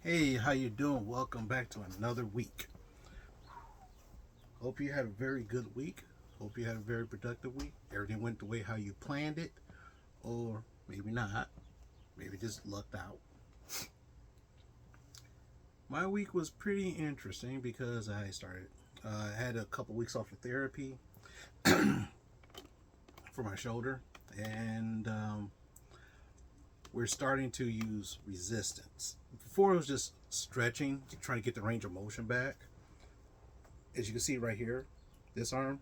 Hey, how you doing? Welcome back to another week. Hope you had a very good week. Hope you had a very productive week. Everything went the way how you planned it, or maybe not. Maybe just lucked out. My week was pretty interesting because I had a couple weeks off of therapy for my shoulder, and we're starting to use resistance. Before it was just stretching, trying to get the range of motion back. As you can see right here, this arm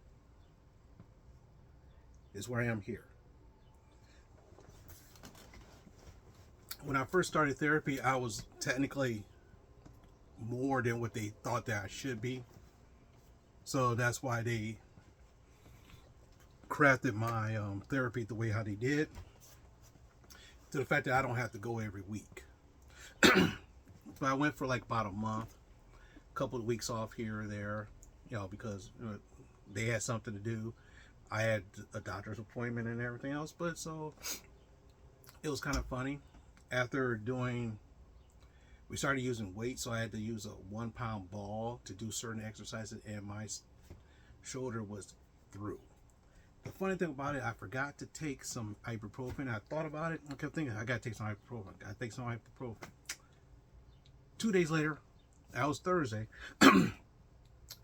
is where I am here. When I first started therapy, I was technically more than what they thought that I should be. So that's why they crafted my therapy the way how they did, to the fact that I don't have to go every week. But I went for like about a month, a couple of weeks off here or there, because they had something to do. I had a doctor's appointment and everything else, but so it was kind of funny. After we started using weights, so I had to use a 1 pound ball to do certain exercises, and my shoulder was through. The funny thing about it, I forgot to take some ibuprofen. I thought about it. I kept thinking, I gotta take some ibuprofen. Gotta take some ibuprofen. 2 days later, that was Thursday.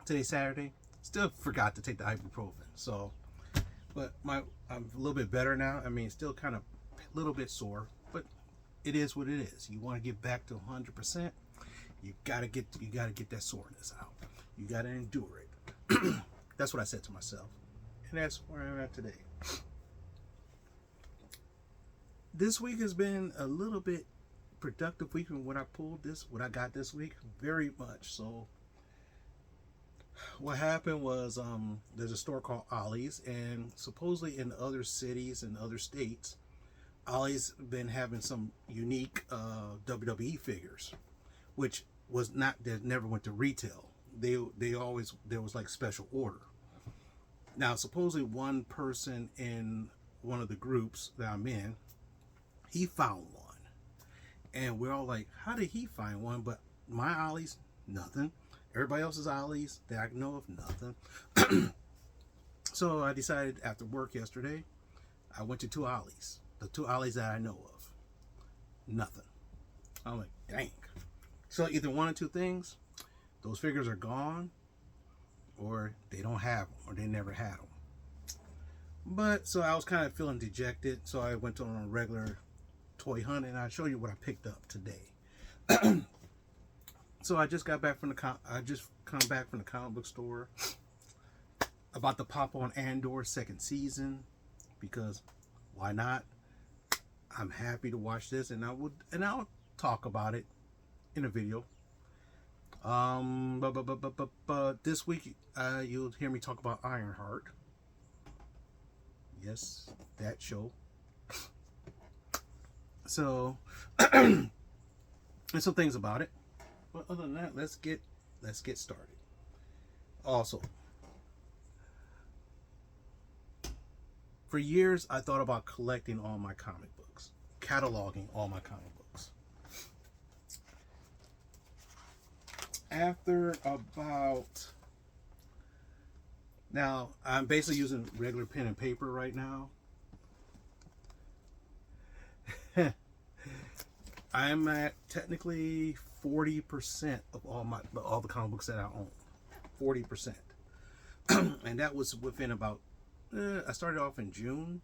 Today's Saturday. Still forgot to take the ibuprofen. So, but I'm a little bit better now. I mean, still kind of a little bit sore, but it is what it is. You want to get back to 100%. You gotta get that soreness out. You gotta endure it. That's what I said to myself. And that's where I'm at today. This week has been a little bit productive week from what I got this week, very much so. What happened was there's a store called Ollie's, and supposedly in other cities and other states, Ollie's been having some unique WWE figures, which was not that never went to retail. They always, there was like special order. Now, supposedly one person in one of the groups that I'm in, he found one. And we're all like, how did he find one? But my Ollie's, nothing. Everybody else's Ollie's that I know of, nothing. So I decided after work yesterday, I went to two Ollie's. The two Ollie's that I know of. Nothing. I'm like, dang. So either one or two things, those figures are gone, or they don't have them, or they never had them. But so I was kind of feeling dejected, so I went on a regular toy hunt, and I'll show you what I picked up today. So I just got back from I just come back from the comic book store, about to pop on Andor second season, because why not? I'm happy to watch this, and I'll talk about it in a video. But this week you'll hear me talk about Ironheart. Yes, that show. So, and some things about it. But other than that, let's get started. Also, for years I thought about collecting all my comic books, cataloging all my comic books. After about, now I'm basically using regular pen and paper right now. I'm at technically 40% of all the comic books that I own. 40%. And that was within about, I started off in June,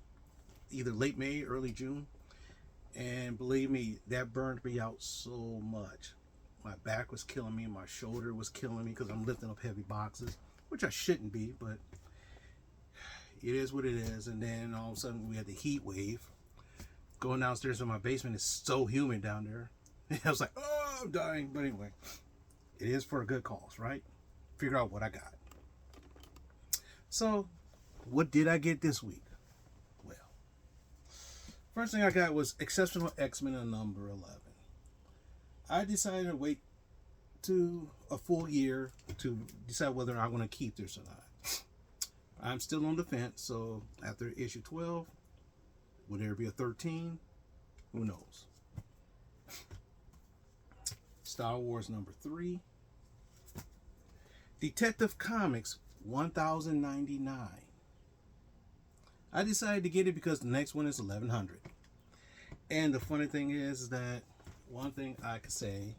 either late May, early June. And believe me, that burned me out so much. My back was killing me, my shoulder was killing me because I'm lifting up heavy boxes, which I shouldn't be, but it is what it is. And then all of a sudden we had the heat wave. Going downstairs in my basement is so humid down there. I was like, oh, I'm dying. But anyway, it is for a good cause, right? Figure out what I got. So, what did I get this week? Well, first thing I got was Exceptional X-Men number 11. I decided to wait to a full year to decide whether I want to keep this or not. I'm still on the fence, so after issue 12, will there be a 13? Who knows? Star Wars number 3. Detective Comics 1099. I decided to get it because the next one is 1100. And the funny thing is that one thing I could say,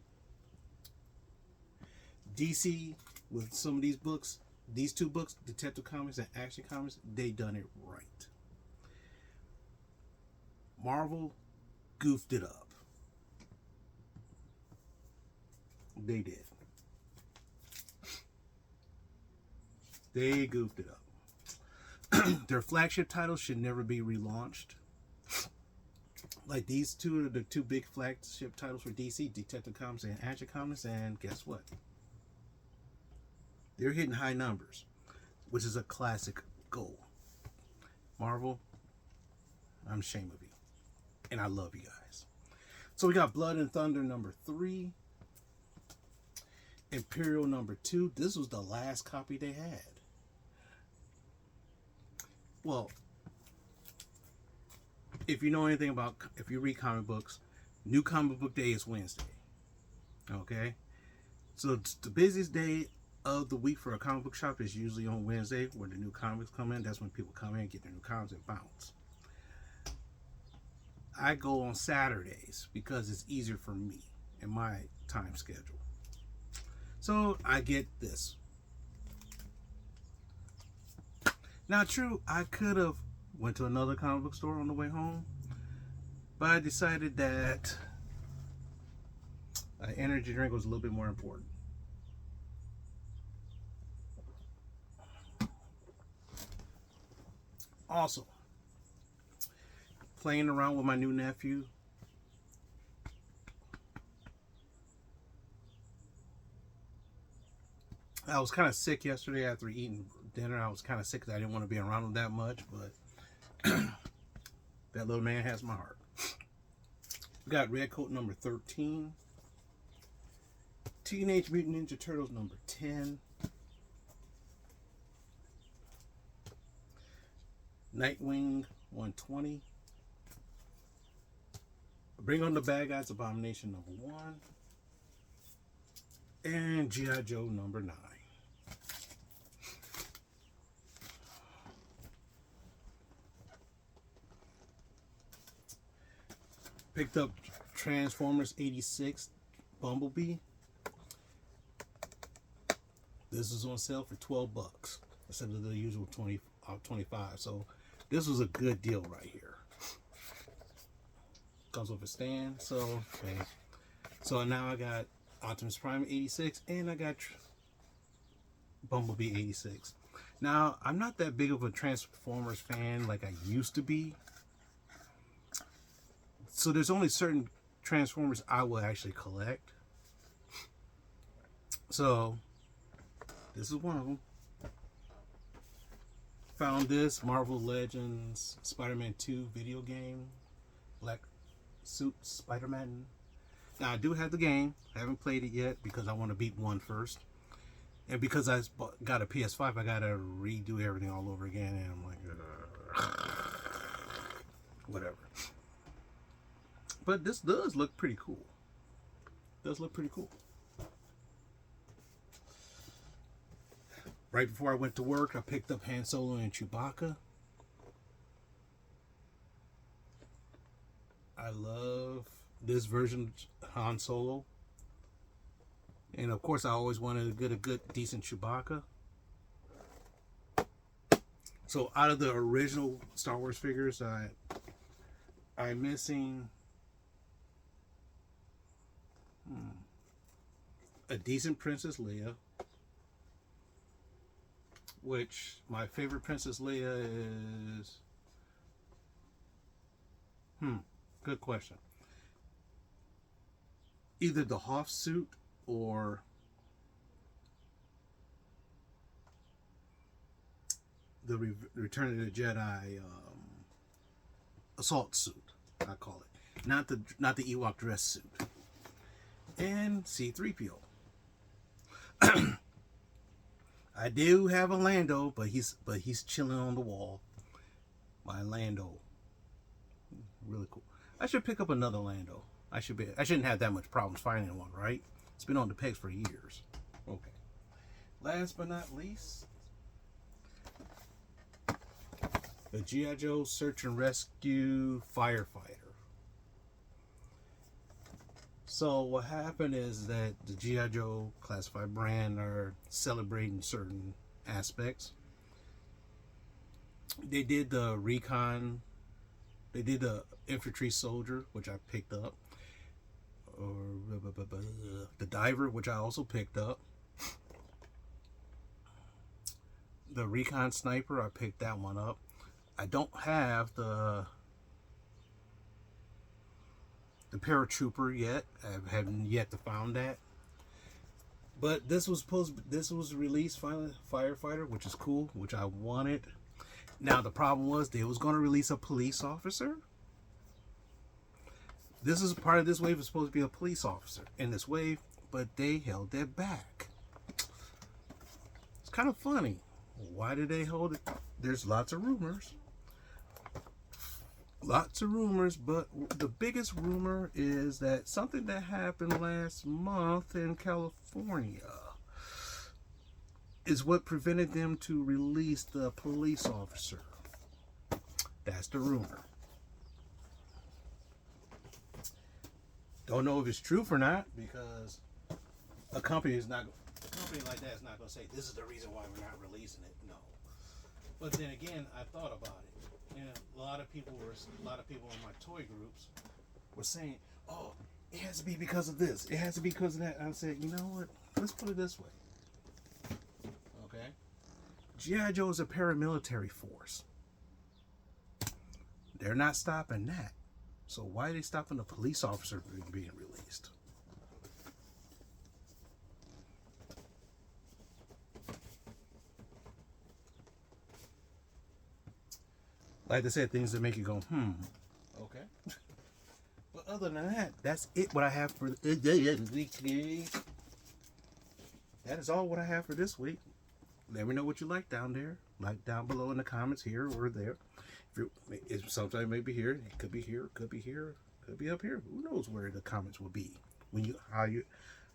DC with some of these books, these two books, Detective Comics and Action Comics, they done it right. Marvel goofed it up. They did. They goofed it up. Their flagship titles should never be relaunched. Like these two are the two big flagship titles for DC, Detective Comics and Action Comics, and guess what? They're hitting high numbers, which is a classic goal. Marvel, I'm ashamed of you. And I love you guys. So we got Blood and Thunder number 3. Imperial number 2. This was the last copy they had. Well, if you know anything about, if you read comic books, New Comic Book Day is Wednesday. Okay? So it's the busiest day of the week for a comic book shop is usually on Wednesday, where the new comics come in. That's when people come in, get their new comics, and bounce. I go on Saturdays because it's easier for me in my time schedule. So I get this. Now, true, I could have went to another comic book store on the way home, but I decided that an energy drink was a little bit more important. Also, playing around with my new nephew. I was kind of sick yesterday after eating dinner. I was kind of sick because I didn't want to be around him that much, but that little man has my heart. We got Redcoat number 13. Teenage Mutant Ninja Turtles number 10. Nightwing 120. Bring on the Bad Guys Abomination number 1. And G.I. Joe number 9. Picked up Transformers 86 Bumblebee. This is on sale for $12 instead of the usual 25. So this was a good deal right here. Comes with a stand. So okay. So now I got Optimus Prime 86 and I got Bumblebee 86. Now I'm not that big of a Transformers fan like I used to be. So there's only certain Transformers I will actually collect. So this is one of them. Found this Marvel Legends Spider-Man 2 video game. Black suit Spider-Man. Now I do have the game. I haven't played it yet because I want to beat 1 first. And because I got a PS5, I gotta redo everything all over again. And I'm like, whatever. But this does look pretty cool. Does look pretty cool. Right before I went to work, I picked up Han Solo and Chewbacca. I love this version of Han Solo. And of course, I always wanted to get a good, decent Chewbacca. So out of the original Star Wars figures, I'm missing a decent Princess Leia. Which my favorite Princess Leia is. Good question. Either the Hoth suit or the Return of the Jedi assault suit. I call it not the Ewok dress suit. And C-3PO. I do have a Lando, but he's chilling on the wall. My Lando, really cool. I should pick up another Lando. I shouldn't have that much problems finding one, right? It's been on the pegs for years. Okay. Last but not least, the G.I. Joe Search and Rescue Firefighter. So what happened is that the G.I. Joe classified brand are celebrating certain aspects. They did the recon, they did the infantry soldier, which I picked up, or the diver, which I also picked up. The recon sniper, I picked that one up. I don't have the paratrooper yet. I haven't yet to found that. But this was released finally, firefighter, which is cool, which I wanted. Now the problem was they was going to release a police officer. This is part of this wave was supposed to be a police officer in this wave, but they held it back. It's kind of funny. Why did they hold it? There's lots of rumors. But the biggest rumor is that something that happened last month in California is what prevented them to release the police officer. That's the rumor. Don't know if it's true or not, because a company like that is not going to say this is the reason why we're not releasing it. No. But then again, I thought about it. And a lot of people in my toy groups were saying, "Oh, it has to be because of this. It has to be because of that." I said, "You know what? Let's put it this way. Okay, G.I. Joe is a paramilitary force. They're not stopping that. So why are they stopping the police officer from being released?" Like I said, things that make you go, okay. But other than that, that's it. What I have for that is all what I have for this week. Let me know what you like down there. Like down below in the comments here or there. If sometimes it may be here, it could be here, could be here, could be up here. Who knows where the comments will be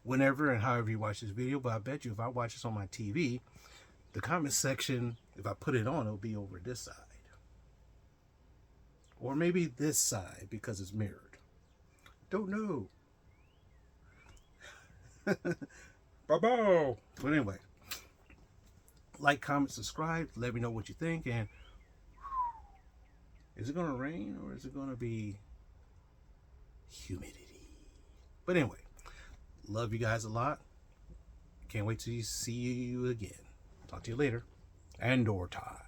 whenever and however you watch this video. But I bet you if I watch this on my TV, the comment section, if I put it on, it'll be over this side. Or maybe this side because it's mirrored. Don't know. Bye-bye. But anyway, like, comment, subscribe. Let me know what you think. And is it going to rain or is it going to be humidity? But anyway, love you guys a lot. Can't wait to see you again. Talk to you later. Andor time.